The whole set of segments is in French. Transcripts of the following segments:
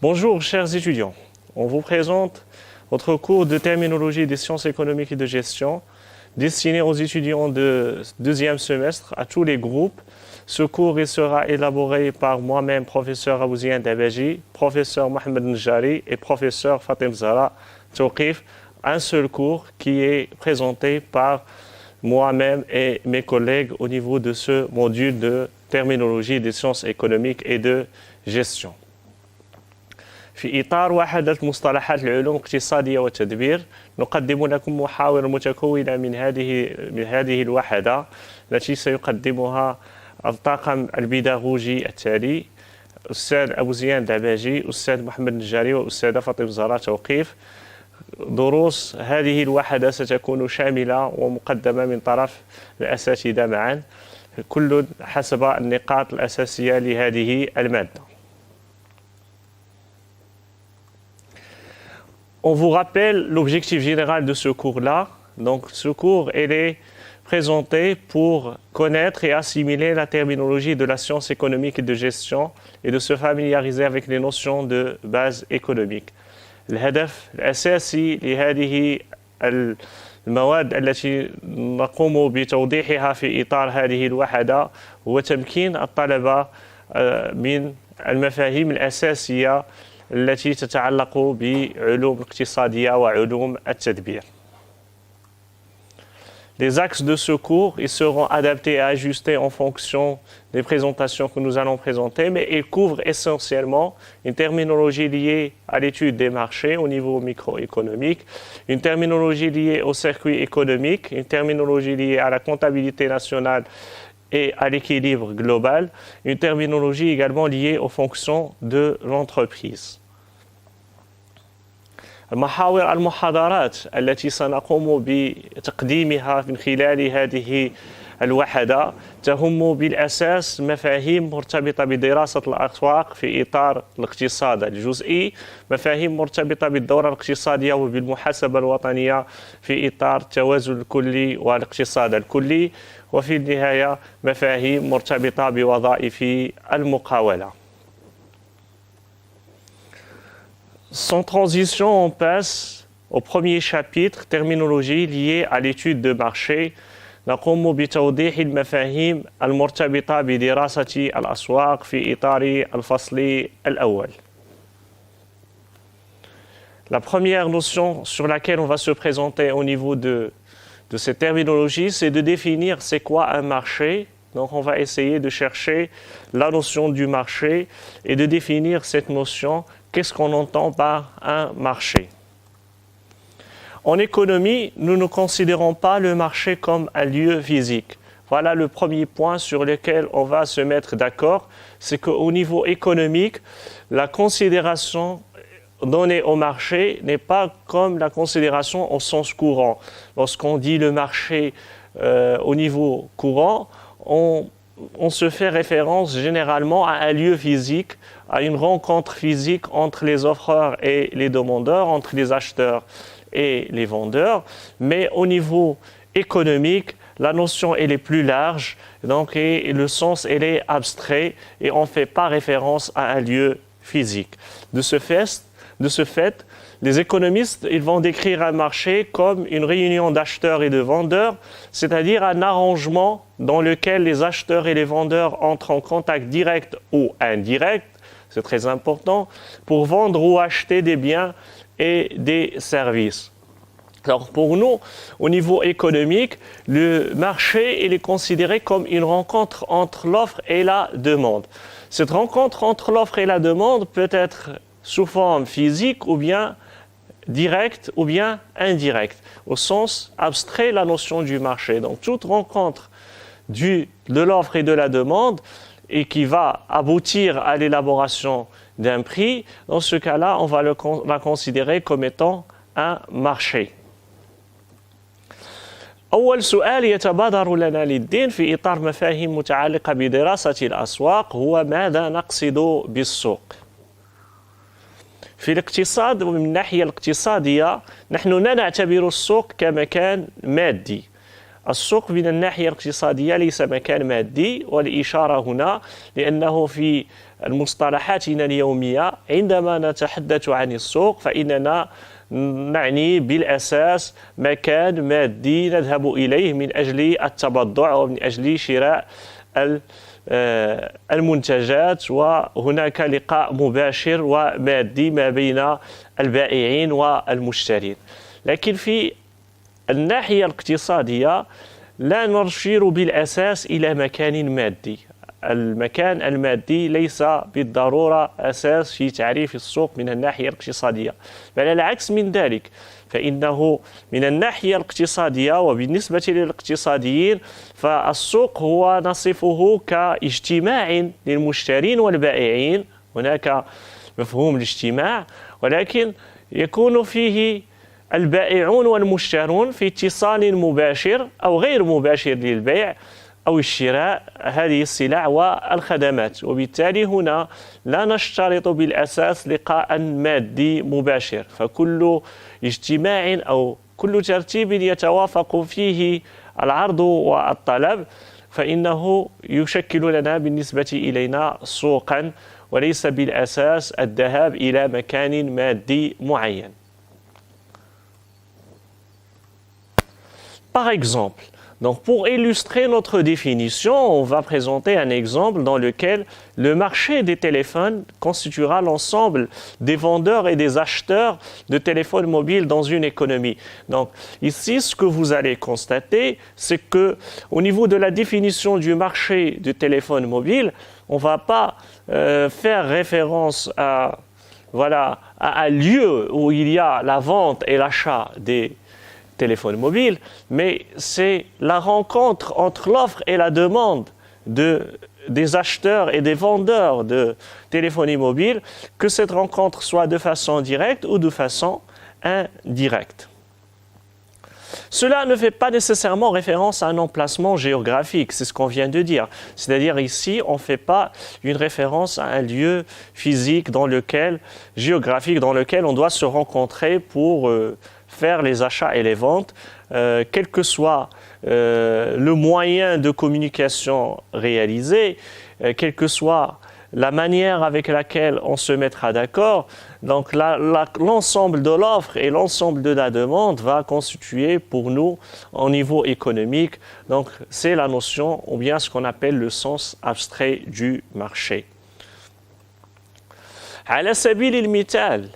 Bonjour chers étudiants, on vous présente votre cours de terminologie des sciences économiques et de gestion destiné aux étudiants de deuxième semestre à tous les groupes. Ce cours il sera élaboré par moi-même, professeur Abouzien Dabaji, professeur Mohamed Njari et professeur Fatim Zahra Tawqif. Un seul cours qui est présenté par moi-même et mes collègues au niveau de ce module de terminologie des sciences économiques et de gestion. في إطار وحدة مصطلحات العلوم الاقتصادية والتدبير نقدم لكم محاور متكونة من هذه الوحدة التي سيقدمها الطاقم البيداغوجي التالي: أستاذ أبوزيان دعباجي، أستاذ محمد النجاري، وأستاذة فاطمة زهراء توقيف. دروس هذه الوحدة ستكون شاملة ومقدمة من طرف الأساتذة معا، كل حسب النقاط الأساسية لهذه المادة. On vous rappelle l'objectif général de ce cours-là. Donc, ce cours, il est présenté pour connaître et assimiler la terminologie de la science économique et de gestion et de se familiariser avec les notions de base économique. الهدف الأساسي لهذه المواد التي نقوم بتوضيحها في إطار هذه الوحدة هو تمكين الطلبة من المفاهيم الأساسية التي تتعلق بعلوم الاقتصادية وعلوم التدبير. Les axes de ce cours ils seront adaptés et ajustés en fonction des présentations que nous allons présenter, mais ils couvrent essentiellement une terminologie liée à l'étude des marchés au niveau microéconomique, une terminologie liée au circuit économique, une terminologie liée à la comptabilité nationale et à l'équilibre global, une terminologie également liée aux fonctions de l'entreprise. محاور المحاضرات التي سنقوم بتقديمها من خلال هذه الوحدة تهم بالأساس مفاهيم مرتبطة بدراسة الأسواق في إطار الاقتصاد الجزئي، مفاهيم مرتبطة بالدورة الاقتصادية وبالمحاسبة الوطنية في إطار التوازن الكلي والاقتصاد الكلي، وفي النهاية مفاهيم مرتبطة بوظائف المقاولة. Sans transition, on passe au premier chapitre, terminologie liée à l'étude de marché. نقوم بتوضيح المفاهيم المرتبطة بدراسة الأسواق في إطار الفصل الأول. La première notion sur laquelle on va se présenter au niveau de cette terminologie, c'est de définir c'est quoi un marché. Donc on va essayer de chercher la notion du marché et de définir cette notion. Qu'est-ce qu'on entend par un marché? En économie, nous ne considérons pas le marché comme un lieu physique. Voilà le premier point sur lequel on va se mettre d'accord, c'est qu'au niveau économique, la considération donnée au marché n'est pas comme la considération au sens courant. Lorsqu'on dit le marché au niveau courant, on se fait référence généralement à un lieu physique, à une rencontre physique entre les offreurs et les demandeurs, entre les acheteurs et les vendeurs. Mais au niveau économique, la notion elle est plus large, donc et le sens elle est abstrait et on ne fait pas référence à un lieu physique. De ce fait, les économistes ils vont décrire un marché comme une réunion d'acheteurs et de vendeurs, c'est-à-dire un arrangement dans lequel les acheteurs et les vendeurs entrent en contact direct ou indirect, c'est très important, pour vendre ou acheter des biens et des services. Alors pour nous, au niveau économique, le marché il est considéré comme une rencontre entre l'offre et la demande. Cette rencontre entre l'offre et la demande peut être sous forme physique ou bien directe ou bien indirecte. Au sens abstrait, la notion du marché. Donc toute rencontre de l'offre et de la demande et qui va aboutir à l'élaboration d'un prix, dans ce cas-là, on va la considérer comme étant un marché. أول سؤال يتبادر لنا للذهن في إطار مفاهيم متعلقة بدراسة الأسواق هو ماذا نقصد بالسوق؟ في الاقتصاد ومن الناحية الاقتصادية نحن لا نعتبر السوق كمكان مادي. السوق من الناحية الاقتصادية ليس مكان مادي، والإشارة هنا لأنه في المصطلحاتنا اليومية عندما نتحدث عن السوق فإننا نعني بالأساس مكان مادي نذهب إليه من أجل التبضع ومن أجل شراء المنتجات، وهناك لقاء مباشر ومادي ما بين البائعين والمشترين. لكن في الناحية الاقتصادية لا نشير بالأساس إلى مكان مادي. المكان المادي ليس بالضرورة أساس في تعريف السوق من الناحية الاقتصادية، بل العكس من ذلك، فإنه من الناحية الاقتصادية وبالنسبة للاقتصاديين فالسوق هو نصفه كاجتماع للمشترين والبائعين، هناك مفهوم الاجتماع، ولكن يكون فيه البائعون والمشترون في اتصال مباشر أو غير مباشر للبيع أو الشراء هذه السلع والخدمات، وبالتالي هنا لا نشترط بالأساس لقاء مادي مباشر، فكل اجتماع أو كل ترتيب يتوافق فيه العرض والطلب فإنه يشكل لنا بالنسبة إلينا سوقا، وليس بالأساس الذهاب إلى مكان مادي معين. Par exemple, donc pour illustrer notre définition, on va présenter un exemple dans lequel le marché des téléphones constituera l'ensemble des vendeurs et des acheteurs de téléphones mobiles dans une économie. Donc ici, ce que vous allez constater, c'est que au niveau de la définition du marché du téléphone mobile, on ne va pas faire référence à un lieu où il y a la vente et l'achat des téléphone mobile, mais c'est la rencontre entre l'offre et la demande des acheteurs et des vendeurs de téléphonie mobile, que cette rencontre soit de façon directe ou de façon indirecte. Cela ne fait pas nécessairement référence à un emplacement géographique, c'est ce qu'on vient de dire. C'est-à-dire ici, on ne fait pas une référence à un lieu physique géographique dans lequel on doit se rencontrer pour faire les achats et les ventes, quel que soit le moyen de communication réalisé, quelle que soit la manière avec laquelle on se mettra d'accord. Donc l'ensemble de l'offre et l'ensemble de la demande va constituer pour nous au niveau économique. Donc c'est la notion ou bien ce qu'on appelle le sens abstrait du marché. على سبيل المثال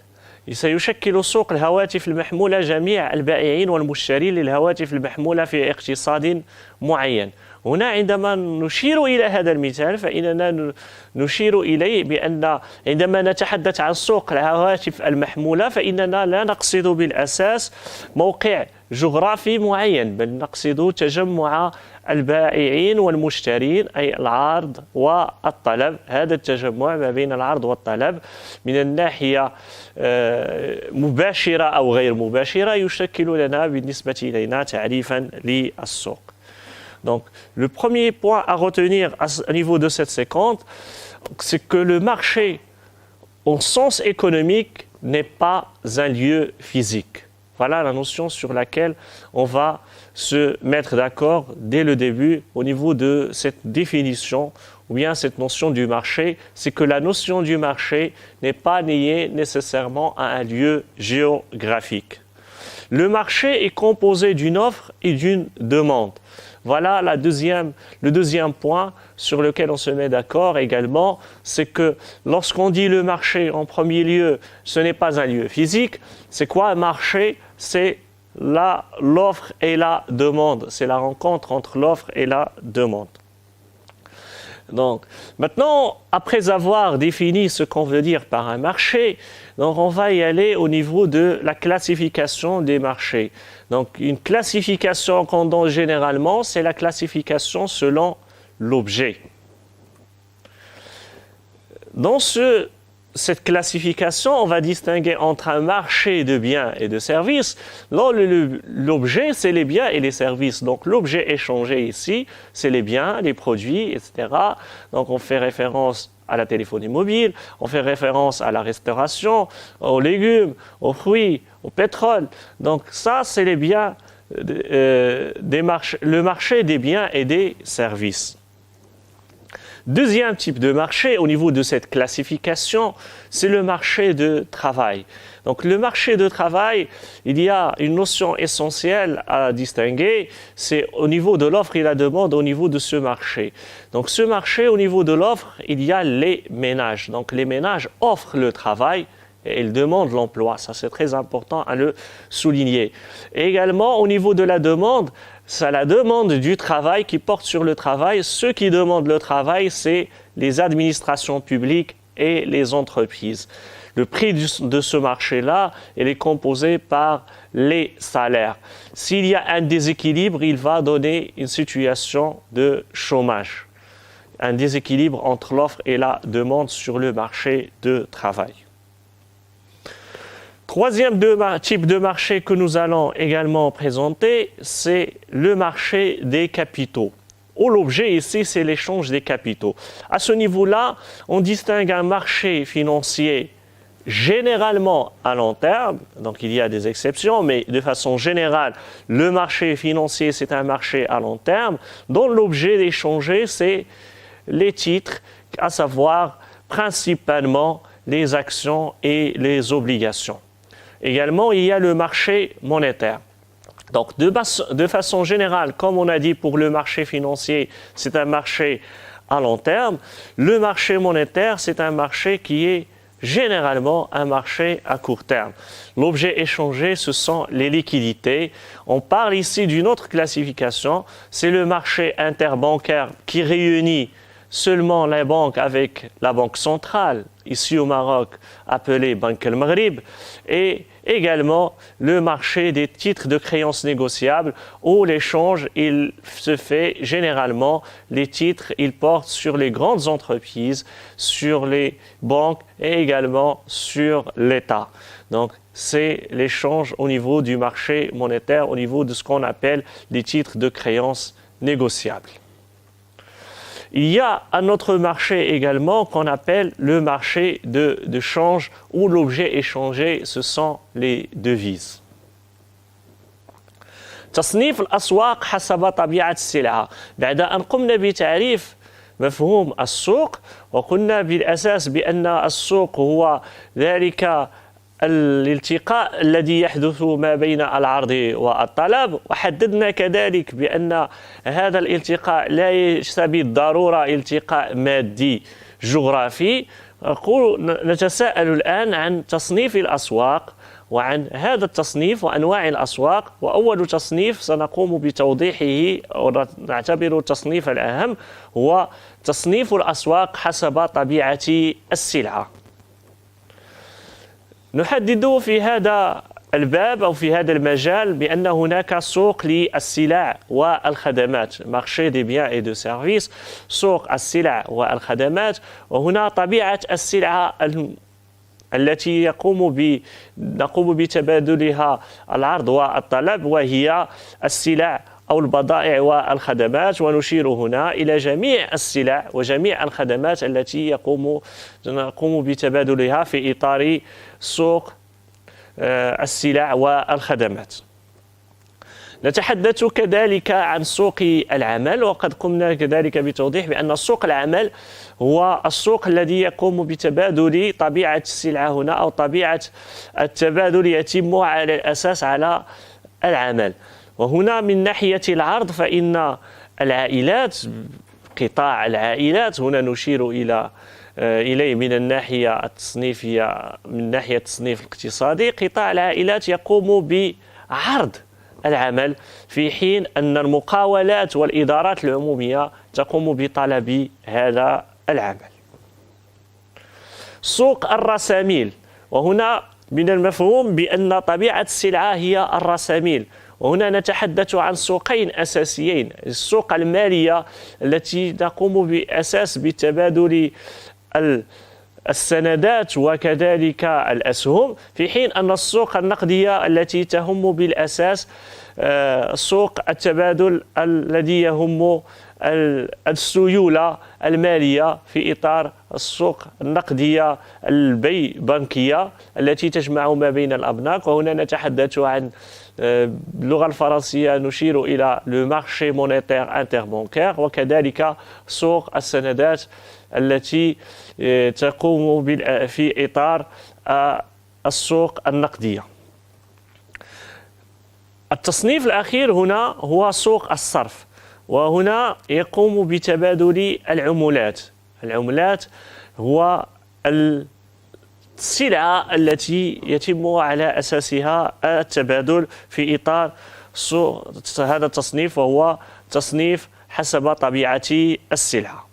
سيشكل سوق الهواتف المحمولة جميع البائعين والمشترين للهواتف المحمولة في اقتصاد معين. هنا عندما نشير إلى هذا المثال فإننا نشير إليه بأن عندما نتحدث عن سوق الهواتف المحمولة فإننا لا نقصد بالأساس موقع جغرافي معين، بل نقصد تجمع البائعين والمشترين، أي العرض والطلب. هذا التجمع ما بين العرض والطلب من الناحية مباشرة أو غير مباشرة يشكل لنا بالنسبة إلينا تعريفا للسوق. Donc, le premier point à retenir au niveau de cette séquence, c'est que le marché, au sens économique, n'est pas un lieu physique. Voilà la notion sur laquelle on va se mettre d'accord dès le début au niveau de cette définition ou bien cette notion du marché, c'est que la notion du marché n'est pas liée nécessairement à un lieu géographique. Le marché est composé d'une offre et d'une demande. Voilà le deuxième point sur lequel on se met d'accord également, c'est que lorsqu'on dit le marché en premier lieu, ce n'est pas un lieu physique. C'est quoi un marché? C'est l'offre et la demande. C'est la rencontre entre l'offre et la demande. Donc, maintenant, après avoir défini ce qu'on veut dire par un marché, donc on va y aller au niveau de la classification des marchés. Donc, une classification qu'on donne généralement, c'est la classification selon l'objet. Dans cette classification, on va distinguer entre un marché de biens et de services. L'objet, c'est les biens et les services. Donc l'objet échangé ici, c'est les biens, les produits, etc. Donc on fait référence à la téléphonie mobile, on fait référence à la restauration, aux légumes, aux fruits, au pétrole. Donc ça, c'est les biens le marché des biens et des services. Deuxième type de marché au niveau de cette classification, c'est le marché de travail. Donc le marché de travail, il y a une notion essentielle à distinguer, c'est au niveau de l'offre et la demande au niveau de ce marché. Donc ce marché, au niveau de l'offre, il y a les ménages. Donc les ménages offrent le travail et ils demandent l'emploi. Ça, c'est très important à le souligner. Et également, au niveau de la demande, c'est la demande du travail qui porte sur le travail. Ceux qui demandent le travail, c'est les administrations publiques et les entreprises. Le prix de ce marché-là, il est composé par les salaires. S'il y a un déséquilibre, il va donner une situation de chômage. Un déséquilibre entre l'offre et la demande sur le marché de travail. Troisième type de marché que nous allons également présenter, c'est le marché des capitaux. L'objet ici, c'est l'échange des capitaux. À ce niveau-là, on distingue un marché financier généralement à long terme, donc il y a des exceptions, mais de façon générale, le marché financier, c'est un marché à long terme, dont l'objet d'échanger, c'est les titres, à savoir principalement les actions et les obligations. Également, il y a le marché monétaire. Donc, de façon générale, comme on a dit pour le marché financier, c'est un marché à long terme. Le marché monétaire, c'est un marché qui est généralement un marché à court terme. L'objet échangé, ce sont les liquidités. On parle ici d'une autre classification, c'est le marché interbancaire qui réunit seulement les banques avec la banque centrale, ici au Maroc, appelée Banque El Maghrib, et également le marché des titres de créances négociables où l'échange il se fait généralement, les titres ils portent sur les grandes entreprises, sur les banques et également sur l'État. Donc c'est l'échange au niveau du marché monétaire, au niveau de ce qu'on appelle les titres de créances négociables. Il y a un autre marché également qu'on appelle le marché de change où l'objet échangé, ce sont les devises. تصنيف الأسواق حسب طبيعة السلعة. بعد أن قمنا بتعريف مفهوم السوق وقلنا بالأساس بأن السوق هو ذلك الالتقاء الذي يحدث ما بين العرض والطلب، وحددنا كذلك بأن هذا الالتقاء ليس بالضرورة التقاء مادي جغرافي. نتساءل الآن عن تصنيف الأسواق وعن هذا التصنيف وأنواع الأسواق، وأول تصنيف سنقوم بتوضيحه ونعتبر التصنيف الأهم هو تصنيف الأسواق حسب طبيعة السلعة. نحدد في هذا الباب أو في هذا المجال بأن هناك سوق للسلع والخدمات marché des biens et de services، سوق السلع والخدمات، وهنا طبيعة السلعة التي نقوم بتبادلها العرض والطلب وهي السلع أو البضائع والخدمات، ونشير هنا إلى جميع السلع وجميع الخدمات التي نقوم بتبادلها في إطار سوق السلع والخدمات. نتحدث كذلك عن سوق العمل، وقد قمنا كذلك بتوضيح بأن سوق العمل هو السوق الذي يقوم بتبادل طبيعة السلعة هنا أو طبيعة التبادل يتم على الأساس على العمل. وهنا من ناحية العرض فإن العائلات، قطاع العائلات هنا نشير إليه من الناحية التصنيفية، من ناحية التصنيف الاقتصادي، قطاع العائلات يقوم بعرض العمل في حين أن المقاولات والإدارات العمومية تقوم بطلب هذا العمل. سوق الرساميل، وهنا من المفهوم بأن طبيعة السلعة هي الرساميل، وهنا نتحدث عن سوقين أساسيين، السوق المالية التي تقوم بأساس بتبادل السندات وكذلك الأسهم، في حين أن السوق النقدية التي تهم بالأساس سوق التبادل الذي يهم السيولة المالية في إطار السوق النقدية البنكية التي تجمع ما بين الأبناك. وهنا نتحدث عن باللغة الفرنسية نشير إلى le marché monétaire interbancaire وكذلك سوق السندات التي تقوم في إطار السوق النقدية. التصنيف الأخير هنا هو سوق الصرف، وهنا يقوم بتبادل العملات. العملات هو السلعة التي يتم على أساسها التبادل في إطار هذا التصنيف، وهو تصنيف حسب طبيعة السلعة.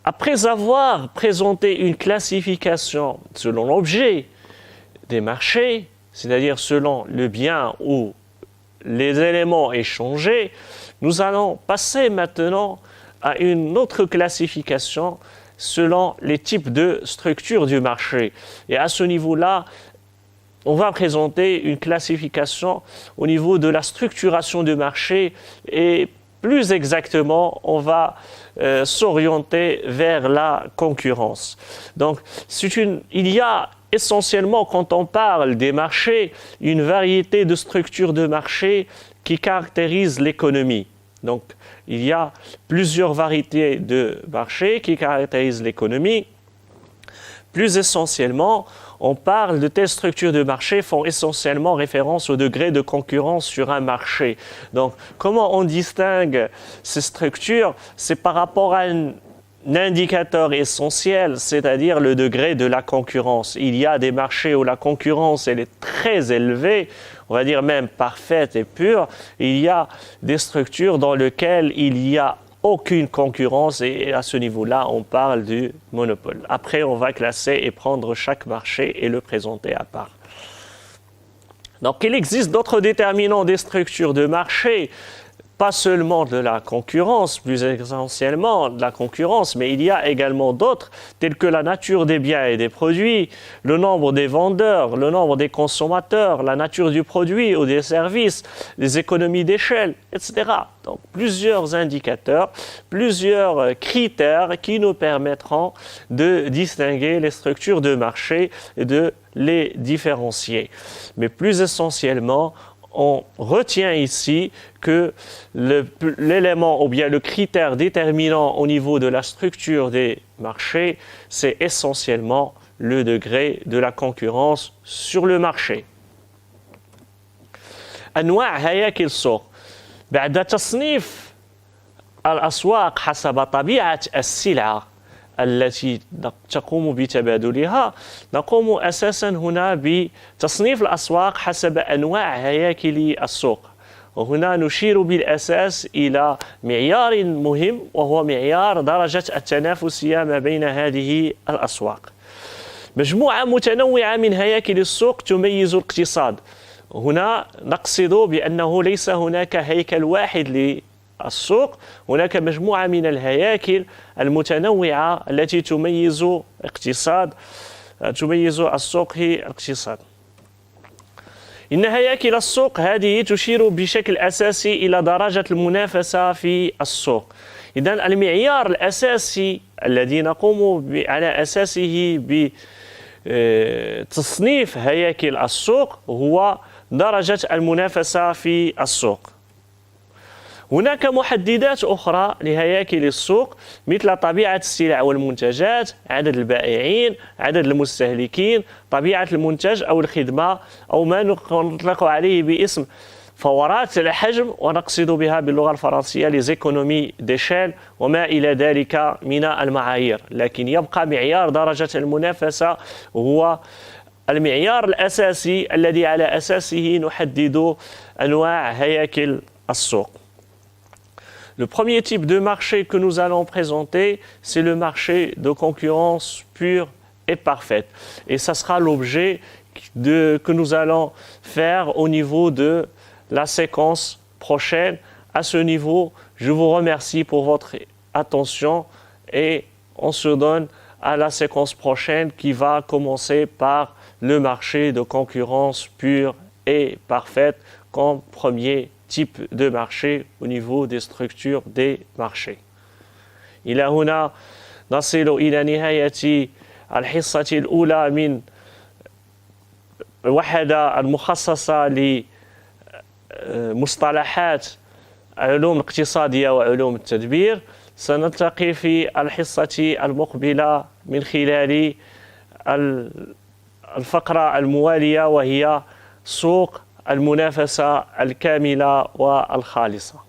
Après avoir présenté une classification selon l'objet des marchés, c'est-à-dire selon le bien ou les éléments échangés, nous allons passer maintenant à une autre classification selon les types de structures du marché. Et à ce niveau-là, on va présenter une classification au niveau de la structuration du marché et plus exactement, on va s'orienter vers la concurrence. Donc, il y a essentiellement, quand on parle des marchés, une variété de structures de marché qui caractérisent l'économie. Donc, il y a plusieurs variétés de marchés qui caractérisent l'économie. Plus essentiellement, on parle de telles structures de marché font essentiellement référence au degré de concurrence sur un marché. Donc, comment on distingue ces structures? C'est par rapport à un indicateur essentiel, c'est-à-dire le degré de la concurrence. Il y a des marchés où la concurrence elle est très élevée, on va dire même parfaite et pure. Il y a des structures dans lesquelles il y a aucune concurrence et à ce niveau-là, on parle du monopole. Après, on va classer et prendre chaque marché et le présenter à part. Donc, il existe d'autres déterminants des structures de marché, pas seulement de la concurrence, plus essentiellement de la concurrence, mais il y a également d'autres, tels que la nature des biens et des produits, le nombre des vendeurs, le nombre des consommateurs, la nature du produit ou des services, les économies d'échelle, etc. Donc, plusieurs indicateurs, plusieurs critères qui nous permettront de distinguer les structures de marché et de les différencier. Mais plus essentiellement, on retient ici que l'élément ou bien le critère déterminant au niveau de la structure des marchés, c'est essentiellement le degré de la concurrence sur le marché. أنواع هياكل السوق. بعد تصنيف الأسواق حسب طبيعة السلعة التي تقوم بتبادلها، نقوم أساسا هنا بتصنيف الأسواق حسب أنواع هياكل السوق. وهنا نشير بالأساس إلى معيار مهم، وهو معيار درجة التنافسية ما بين هذه الأسواق. مجموعة متنوعة من هياكل السوق تميز الاقتصاد. هنا نقصد بأنه ليس هناك هيكل واحد للسوق، هناك مجموعة من الهياكل المتنوعة التي تميز السوق هي الاقتصاد. إن هياكل السوق هذه تشير بشكل أساسي إلى درجة المنافسة في السوق. إذن المعيار الأساسي الذي نقوم على أساسه بتصنيف هياكل السوق هو درجة المنافسة في السوق. هناك محددات أخرى لهياكل السوق مثل طبيعة السلع والمنتجات، عدد البائعين، عدد المستهلكين، طبيعة المنتج أو الخدمة، أو ما نطلق عليه باسم فورات الحجم، ونقصد بها باللغة الفرنسية les économies d'échelle وما إلى ذلك من المعايير. لكن يبقى معيار درجة المنافسة هو المعيار الأساسي الذي على أساسه نحدد أنواع هياكل السوق. Le premier type de marché que nous allons présenter, c'est le marché de concurrence pure et parfaite. Et ça sera l'objet que nous allons faire au niveau de la séquence prochaine. À ce niveau, je vous remercie pour votre attention et on se donne à la séquence prochaine qui va commencer par le marché de concurrence pure et parfaite comme premier type de marché au niveau des structures des marchés. إلى هنا نصل إلى نهاية الحصة الأولى من الوحدة المخصصة لمصطلحات علوم الاقتصادية وعلوم التدبير. سنلتقي في الحصة المقبلة من خلال الفقرة الموالية، وهي سوق المنافسة الكاملة والخالصة.